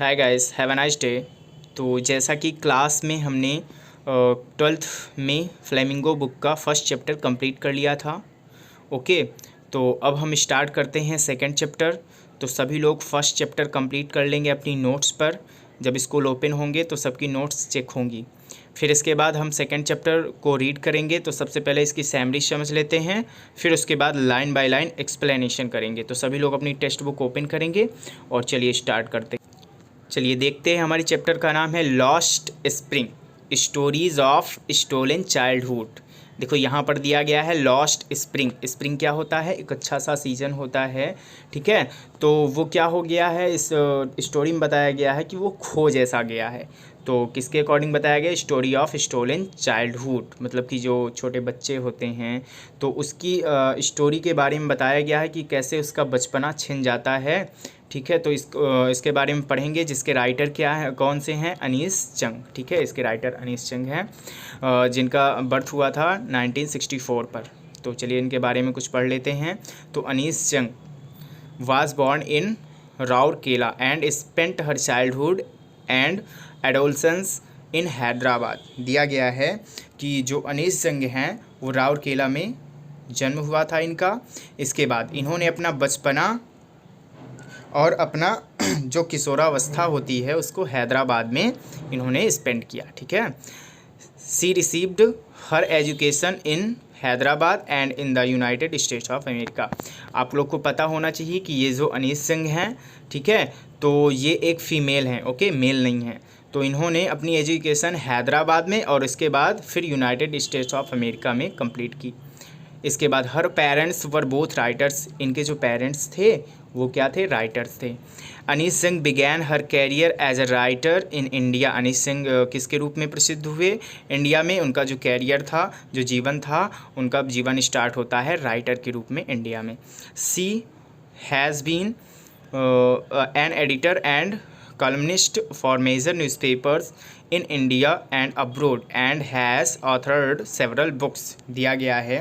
Hi guys, have a nice day. तो जैसा कि क्लास में हमने 12th में फ्लेमिंगो बुक का फर्स्ट चैप्टर कंप्लीट कर लिया था। ओके, तो अब हम स्टार्ट करते हैं सेकंड चैप्टर। तो सभी लोग फर्स्ट चैप्टर कंप्लीट कर लेंगे अपनी नोट्स पर। जब स्कूल ओपन होंगे तो सबकी नोट्स चेक होंगी। फिर इसके बाद हम सेकंड चैप्टर को रीड करेंगे। तो सबसे पहले इसकी समरी समझ लेते हैं, फिर उसके बाद लाइन बाय लाइन एक्सप्लेनेशन करेंगे। तो सभी लोग अपनी टेक्स्ट बुक ओपन करेंगे और चलिए स्टार्ट करते हैं। चलिए देखते हैं, हमारी चैप्टर का नाम है Lost Spring, Stories of Stolen Childhood. देखो यहाँ पर दिया गया है लॉस्ट स्प्रिंग। स्प्रिंग क्या होता है? एक अच्छा सा सीजन होता है, ठीक है। तो वो क्या हो गया है, इस स्टोरी में बताया गया है कि वो खो जैसा गया है। तो किसके अकॉर्डिंग बताया गया? स्टोरी ऑफ स्टोलन चाइल्डहुड, मतलब कि जो छोटे बच्चे होते हैं तो उसकी स्टोरी के बारे में बताया गया है कि कैसे उसका बचपना छिन जाता है, ठीक है। तो इसके बारे में पढ़ेंगे, जिसके राइटर क्या है, कौन से हैं? अनीस चंग, ठीक है। इसके राइटर अनीस चंग हैं, जिनका बर्थ हुआ था 1964 पर। तो चलिए इनके बारे में कुछ पढ़ लेते हैं। तो अनीस चंग was born in Rourkela and spent her childhood and adolescence in Hyderabad. दिया गया है कि जो अनीस जंग हैं वो राउरकेला में जन्म हुआ था इनका। इसके बाद इन्होंने अपना बचपना और अपना जो किशोरावस्था होती है उसको हैदराबाद में इन्होंने स्पेंड किया, ठीक है। She received her education in Hyderabad and in the United States of America. आप लोग को पता होना चाहिए कि ये जो अनीस सिंह हैं, ठीक है, तो ये एक फ़ीमेल हैं, ओके, मेल नहीं है। तो इन्होंने अपनी एजुकेशन हैदराबाद में और इसके बाद फिर यूनाइटेड स्टेट्स ऑफ अमेरिका में कंप्लीट की। इसके बाद her parents were both writers. इनके जो पेरेंट्स थे वो क्या थे? राइटर्स थे। Anees Singh began her career as a writer in India. Anees Singh किसके रूप में प्रसिद्ध हुए? इंडिया में। उनका जो कैरियर था, जो जीवन था, उनका जीवन स्टार्ट होता है राइटर के रूप में इंडिया में। She has been an editor and columnist for major newspapers in India and abroad and has authored several books। दिया गया है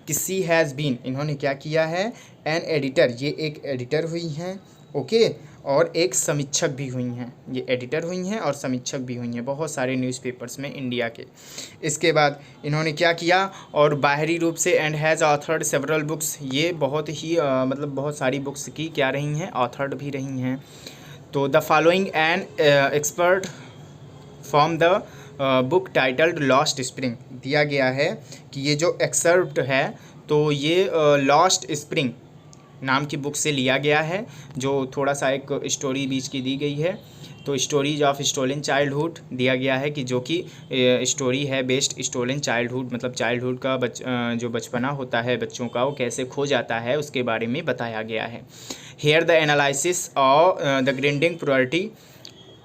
कि सी हैज़ बीन, इन्होंने क्या किया है? एन एडिटर, ये एक एडिटर हुई हैं, ओके, और एक समीक्षक भी हुई हैं। ये एडिटर हुई हैं और समीक्षक भी हुई हैं बहुत सारे न्यूज़पेपर्स में इंडिया के। इसके बाद इन्होंने क्या किया? और बाहरी रूप से and has authored several books, ये बहुत ही मतलब बहुत सारी बुक्स की क्या रही हैं? ऑथर्ड भी रही हैं। तो the following an expert from the book titled lost spring. दिया गया है कि ये जो एक्सर्प्ट है तो ये लॉस्ट स्प्रिंग नाम की बुक से लिया गया है, जो थोड़ा सा एक स्टोरी बीच की दी गई है। तो स्टोरीज ऑफ स्टोलन चाइल्डहुड दिया गया है कि जो कि स्टोरी है बेस्ड स्टोलन चाइल्डहुड, मतलब चाइल्डहुड का जो बचपना होता है बच्चों का वो कैसे खो जाता है उसके बारे में बताया गया है। Here the analysis of the grinding property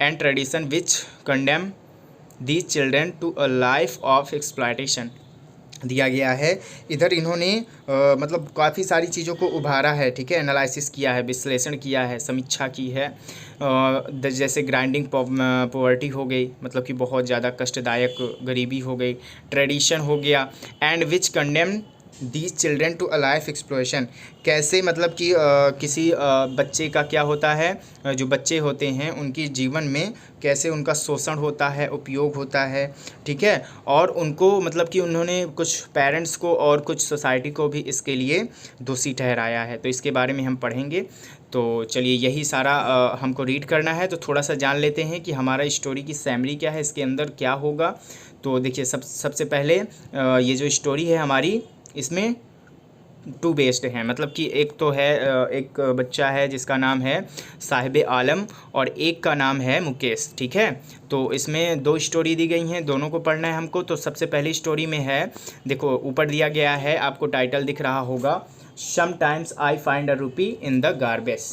and tradition which condemn these children to a life of exploitation. दिया गया है इधर इन्होंने मतलब काफ़ी सारी चीज़ों को उभारा है, ठीक है। एनालिसिस किया है, विश्लेषण किया है, समीक्षा की है। जैसे ग्राइंडिंग पॉवर्टी हो गई, मतलब कि बहुत ज़्यादा कष्टदायक गरीबी हो गई। ट्रेडिशन हो गया। And which condemn these children to a life exploration, कैसे मतलब कि किसी बच्चे का क्या होता है, जो बच्चे होते हैं उनकी जीवन में कैसे उनका शोषण होता है, उपयोग होता है, ठीक है। और उनको मतलब कि उन्होंने कुछ पेरेंट्स को और कुछ सोसाइटी को भी इसके लिए दोषी ठहराया है। तो इसके बारे में हम पढ़ेंगे। तो चलिए यही सारा हमको रीड करना है। तो थोड़ा सा जान लेते हैं कि हमारा स्टोरी की समरी क्या है, इसके अंदर क्या होगा। तो देखिए सबसे पहले ये जो स्टोरी है हमारी, इसमें टू बेस्ड हैं, मतलब कि एक तो है एक बच्चा है जिसका नाम है साहिब आलम और एक का नाम है मुकेश, ठीक है। तो इसमें दो स्टोरी दी गई हैं, दोनों को पढ़ना है हमको। तो सबसे पहली स्टोरी में है, देखो ऊपर दिया गया है, आपको टाइटल दिख रहा होगा, समटाइम्स आई फाइंड अ रूपी इन द गार्बेज।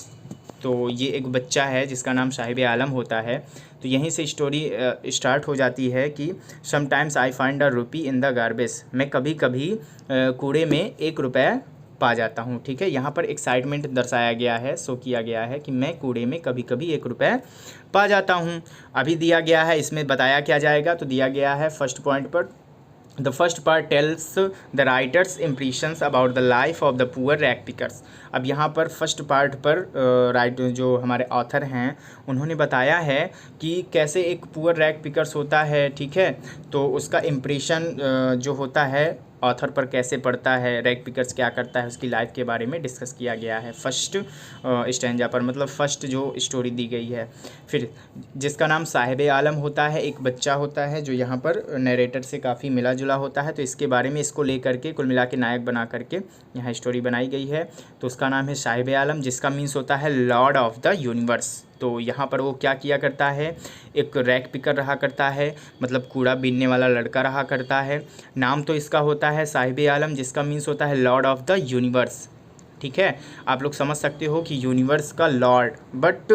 तो ये एक बच्चा है जिसका नाम साहिब आलम होता है। तो यहीं से स्टोरी स्टार्ट हो जाती है कि समटाइम्स आई फाइंड अ रूपी इन द गार्बेज, मैं कभी कभी कूड़े में 1 रुपये पा जाता हूँ, ठीक है। यहाँ पर एक्साइटमेंट दर्शाया गया है, शो किया गया है कि मैं कूड़े में कभी कभी 1 रुपये पा जाता हूँ। अभी दिया गया है, इसमें बताया क्या जाएगा? तो दिया गया है फर्स्ट पॉइंट पर the first part tells the writers impressions about the life of the poor rag pickers. अब यहाँ पर फर्स्ट पार्ट पर राइट जो हमारे ऑथर हैं उन्होंने बताया है कि कैसे एक पुअर रैग पिकर्स होता है, ठीक है, तो उसका इम्प्रेशन जो होता है ऑथर पर कैसे पड़ता है, रैग पिकर्स क्या करता है, उसकी लाइफ के बारे में डिस्कस किया गया है फर्स्ट स्टैंजा पर, मतलब फर्स्ट जो स्टोरी दी गई है। फिर जिसका नाम साहिब आलम होता है, एक बच्चा होता है जो यहाँ पर नरेटर से काफ़ी मिला जुला होता है, तो इसके बारे में इसको ले करके कुल मिला के नायक बना करके यहाँ स्टोरी बनाई गई है। तो उसका नाम है साहिब आलम, जिसका मीन्स होता है लॉर्ड ऑफ द यूनिवर्स। तो यहाँ पर वो क्या किया करता है, एक रैग पिकर रहा करता है, मतलब कूड़ा बीनने वाला लड़का रहा करता है। नाम तो इसका होता है साहिब आलम, जिसका मीन्स होता है लॉर्ड ऑफ द यूनिवर्स, ठीक है। आप लोग समझ सकते हो कि यूनिवर्स का लॉर्ड, बट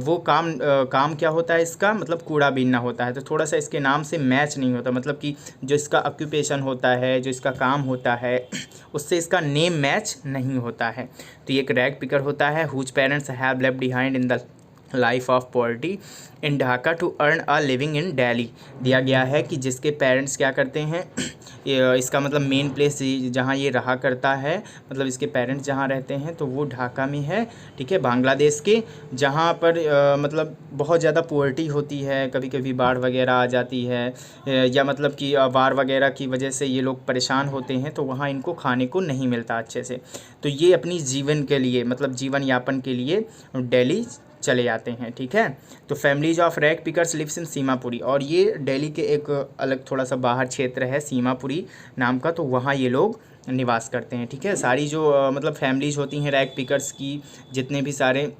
वो काम क्या होता है इसका, मतलब कूड़ा बीनना होता है, तो थोड़ा सा इसके नाम से मैच नहीं होता, मतलब कि जो इसका ऑक्यूपेशन होता है, जो इसका काम होता है, उससे इसका नेम मैच नहीं होता है। तो ये एक रैग पिकर होता है whose parents have left behind in the life of poverty in Dhaka to earn a living in Delhi. दिया गया है कि जिसके पेरेंट्स क्या करते हैं, इसका मतलब मेन प्लेस जहाँ ये रहा करता है, मतलब इसके पेरेंट्स जहाँ रहते हैं तो वो ढाका में है, ठीक है, बांग्लादेश के, जहाँ पर मतलब बहुत ज़्यादा पुअर्टी होती है, कभी कभी बाढ़ वगैरह आ जाती है, या मतलब कि वार वगैरह की वजह से ये लोग परेशान होते हैं, तो वहाँ इनको खाने को नहीं मिलता अच्छे से, तो ये अपनी जीवन के लिए, मतलब जीवन यापन के लिए दिल्ली चले जाते हैं, ठीक है। तो families of rag pickers lives in Seemapuri, और ये दिल्ली के एक अलग थोड़ा सा बाहर क्षेत्र है सीमापुरी नाम का, तो वहाँ ये लोग निवास करते हैं, ठीक है। सारी जो मतलब फैमिलीज होती हैं रैग पिकर्स की, जितने भी सारे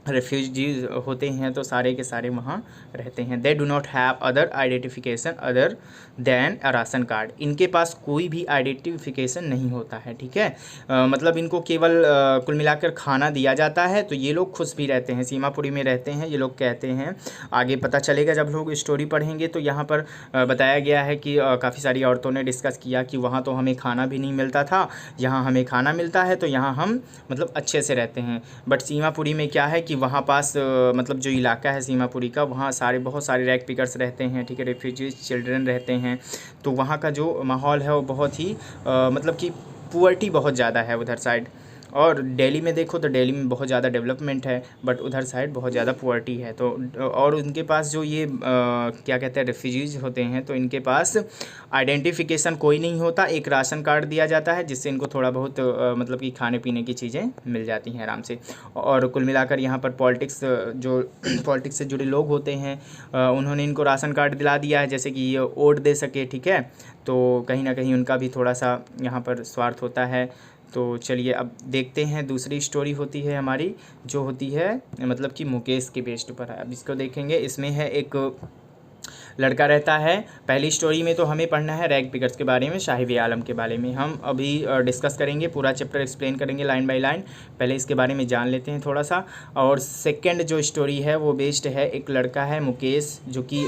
रेफ्यूजीज होते हैं तो सारे के सारे वहाँ रहते हैं। They do not have other identification other than a ration card, इनके पास कोई भी आइडेंटिफिकेशन नहीं होता है, ठीक है। मतलब इनको केवल कुल मिलाकर खाना दिया जाता है, तो ये लोग खुश भी रहते हैं, सीमापुरी में रहते हैं ये लोग, कहते हैं। आगे पता चलेगा जब लोग स्टोरी पढ़ेंगे, तो यहाँ पर बताया गया है कि काफ़ी सारी औरतों ने डिस्कस किया कि वहाँ तो हमें खाना भी नहीं मिलता था, यहाँ हमें खाना मिलता है, तो यहाँ हम मतलब अच्छे से रहते हैं। बट सीमापुरी में क्या है कि वहाँ पास मतलब जो इलाका है सीमापुरी का, वहाँ बहुत सारे रैग पिकर्स रहते हैं, ठीक है, रेफ्यूजीज चिल्ड्रन रहते हैं, तो वहाँ का जो माहौल है वो बहुत ही मतलब कि पुअर्टी बहुत ज़्यादा है उधर साइड। और दिल्ली में देखो तो दिल्ली में बहुत ज़्यादा डेवलपमेंट है, बट उधर साइड बहुत ज़्यादा पुअर्टी है। तो और उनके पास जो ये क्या कहते हैं रेफ्यूजीज होते हैं, तो इनके पास आइडेंटिफिकेशन कोई नहीं होता, एक राशन कार्ड दिया जाता है जिससे इनको थोड़ा बहुत मतलब कि खाने पीने की चीज़ें मिल जाती हैं आराम से। और कुल मिलाकर यहाँ पर पॉलिटिक्स जो पॉलिटिक्स से जुड़े लोग होते हैं उन्होंने इनको राशन कार्ड दिला दिया है, जैसे कि ये वोट दे सके, ठीक है। तो कहीं ना कहीं उनका भी थोड़ा सा यहाँ पर स्वार्थ होता है। तो चलिए अब देखते हैं दूसरी स्टोरी होती है हमारी, जो होती है मतलब कि मुकेश के बेस्ड पर है। अब इसको देखेंगे, इसमें है एक लड़का रहता है। पहली स्टोरी में तो हमें पढ़ना है रैग पिकर्स के बारे में, साहिब आलम के बारे में हम अभी डिस्कस करेंगे, पूरा चैप्टर एक्सप्लेन करेंगे लाइन बाय लाइन, पहले इसके बारे में जान लेते हैं थोड़ा सा। और सेकंड जो स्टोरी है वो बेस्ड है, एक लड़का है मुकेश, जो कि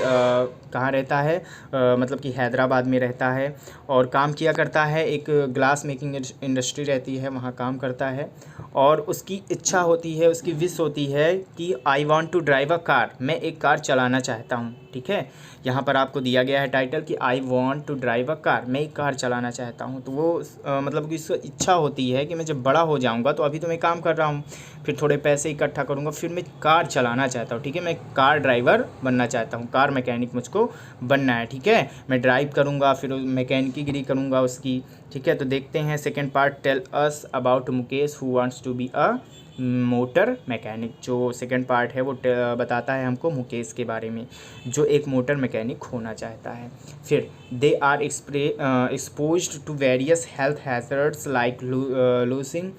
कहाँ रहता है, मतलब कि हैदराबाद में रहता है, और काम किया करता है, एक ग्लास मेकिंग इंडस्ट्री रहती है वहाँ काम करता है। और उसकी इच्छा होती है, उसकी विश होती है कि I want to drive a car, मैं एक कार चलाना चाहता हूँ, ठीक है। यहाँ पर आपको दिया गया है टाइटल कि I want to drive a car, मैं एक कार चलाना चाहता हूँ। तो वो मतलब कि इसको इच्छा होती है कि मैं जब बड़ा हो जाऊँगा, तो अभी तो मैं काम कर रहा हूँ, फिर थोड़े पैसे इकट्ठा करूँगा, फिर मैं कार चलाना चाहता हूँ, ठीक है, मैं कार ड्राइवर बनना चाहता हूँ, कार मैकेनिक मुझको बनना है, ठीक है। मैं ड्राइव करूँगा, फिर मैकेनिकीगिरी करूँगा उसकी, ठीक है। तो देखते हैं second part, tell us about Mukesh who wants to be a motor mechanic. जो सेकंड पार्ट है वो बताता है हमको मुकेश के बारे में, जो एक मोटर मैकेनिक होना चाहता है। फिर they are exposed to various health hazards like losing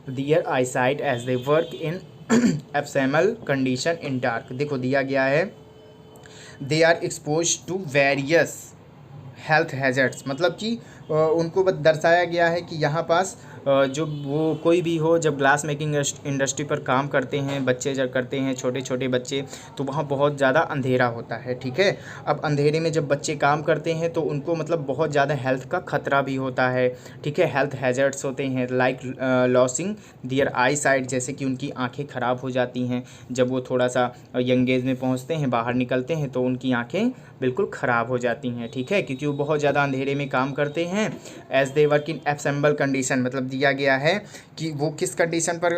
their eyesight as they work in abnormal condition in dark. देखो दिया गया है they are exposed to various health hazards, मतलब कि उनको बस दर्शाया गया है कि यहाँ पास जो वो कोई भी हो, जब ग्लास मेकिंग इंडस्ट्री पर काम करते हैं बच्चे, जब करते हैं छोटे छोटे बच्चे, तो वहाँ बहुत ज़्यादा अंधेरा होता है। ठीक है, अब अंधेरे में जब बच्चे काम करते हैं तो उनको मतलब बहुत ज़्यादा हेल्थ का खतरा भी होता है। ठीक है, हेल्थ हैजर्ड्स होते हैं लाइक लॉसिंग दियर आई साइट, जैसे कि उनकी आंखें ख़राब हो जाती हैं जब वो थोड़ा सा यंग एज में पहुँचते हैं, बाहर निकलते हैं तो उनकी आंखें बिल्कुल ख़राब हो जाती हैं। ठीक है, क्योंकि वो बहुत ज़्यादा अंधेरे में काम करते हैं। एज दे वर्क इन एब्सेम्बल कंडीशन, मतलब दिया गया है कि वो किस कंडीशन पर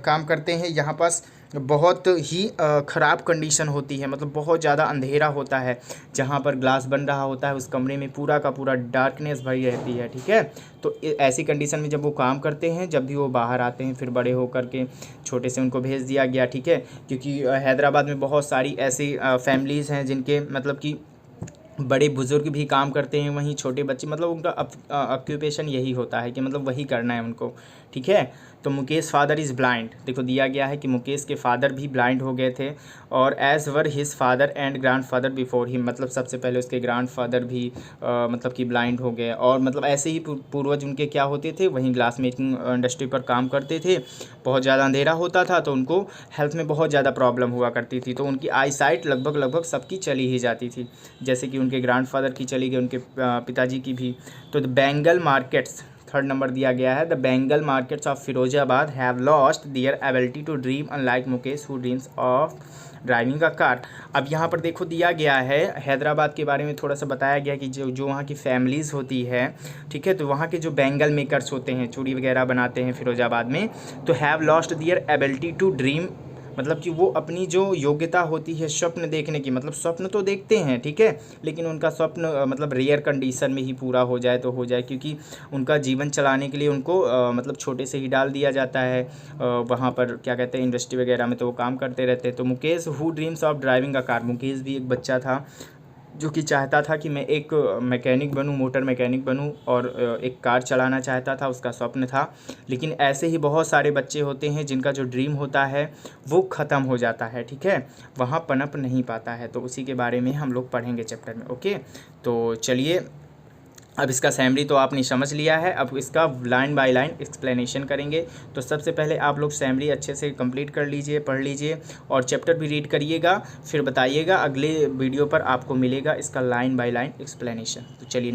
काम करते हैं। यहाँ पास बहुत ही ख़राब कंडीशन होती है, मतलब बहुत ज़्यादा अंधेरा होता है। जहाँ पर ग्लास बन रहा होता है उस कमरे में पूरा का पूरा डार्कनेस भरी रहती है। ठीक है, तो ऐसी कंडीशन में जब वो काम करते हैं, जब भी वो बाहर आते हैं फिर बड़े होकर के छोटे से उनको भेज दिया गया। ठीक है, क्योंकि हैदराबाद में बहुत सारी ऐसी फैमिलीज़ हैं जिनके मतलब कि बड़े बुज़ुर्ग भी काम करते हैं, वहीं छोटे बच्चे, मतलब उनका ऑक्यूपेशन यही होता है कि मतलब वही करना है उनको। ठीक है, तो मुकेश फादर इज़ ब्लाइंड, देखो दिया गया है कि मुकेश के फादर भी ब्लाइंड हो गए थे, और as were his father and grandfather before him, मतलब सबसे पहले उसके ग्रैंडफादर भी मतलब कि ब्लाइंड हो गए, और मतलब ऐसे ही पूर्वज उनके क्या होते थे, वहीं ग्लास मेकिंग इंडस्ट्री पर काम करते थे। बहुत ज़्यादा अंधेरा होता था तो उनको हेल्थ में बहुत ज़्यादा प्रॉब्लम हुआ करती थी, तो उनकी आई साइट लगभग सबकी चली ही जाती थी, जैसे कि उनके ग्रैंडफादर की चली गई, उनके पिताजी की भी। तो the bangle markets, third number दिया गया है, the bangle markets of Firozabad have lost their ability to dream unlike Mukesh who dreams of driving a car. अब यहाँ पर देखो दिया गया है हैदराबाद के बारे में थोड़ा सा बताया गया कि जो वहाँ की फैमिलीज़ होती है, ठीक है, तो वहाँ के जो बेंगल मेकर्स होते हैं, चूड़ी वगैरह बनाते हैं फिरोजाबाद में, तो have lost their ability to dream, मतलब कि वो अपनी जो योग्यता होती है स्वप्न देखने की, मतलब स्वप्न तो देखते हैं, ठीक है, लेकिन उनका स्वप्न मतलब रेयर कंडीशन में ही पूरा हो जाए तो हो जाए, क्योंकि उनका जीवन चलाने के लिए उनको मतलब छोटे से ही डाल दिया जाता है वहाँ पर, क्या कहते हैं, इंडस्ट्री वगैरह में, तो वो काम करते रहते हैं। तो Mukesh who dreams of driving a car, Mukesh भी एक बच्चा था जो कि चाहता था कि मैं एक मैकेनिक बनूं, मोटर मैकेनिक बनूं, और एक कार चलाना चाहता था, उसका स्वप्न था। लेकिन ऐसे ही बहुत सारे बच्चे होते हैं जिनका जो ड्रीम होता है वो ख़त्म हो जाता है। ठीक है, वहाँ पनप नहीं पाता है, तो उसी के बारे में हम लोग पढ़ेंगे चैप्टर में। ओके, तो चलिए, अब इसका सैमरी तो आपने समझ लिया है, अब इसका लाइन बाय लाइन एक्सप्लेनेशन करेंगे। तो सबसे पहले आप लोग सैमरी अच्छे से कंप्लीट कर लीजिए, पढ़ लीजिए, और चैप्टर भी रीड करिएगा, फिर बताइएगा, अगले वीडियो पर आपको मिलेगा इसका लाइन बाय लाइन एक्सप्लेनेशन। तो चलिए।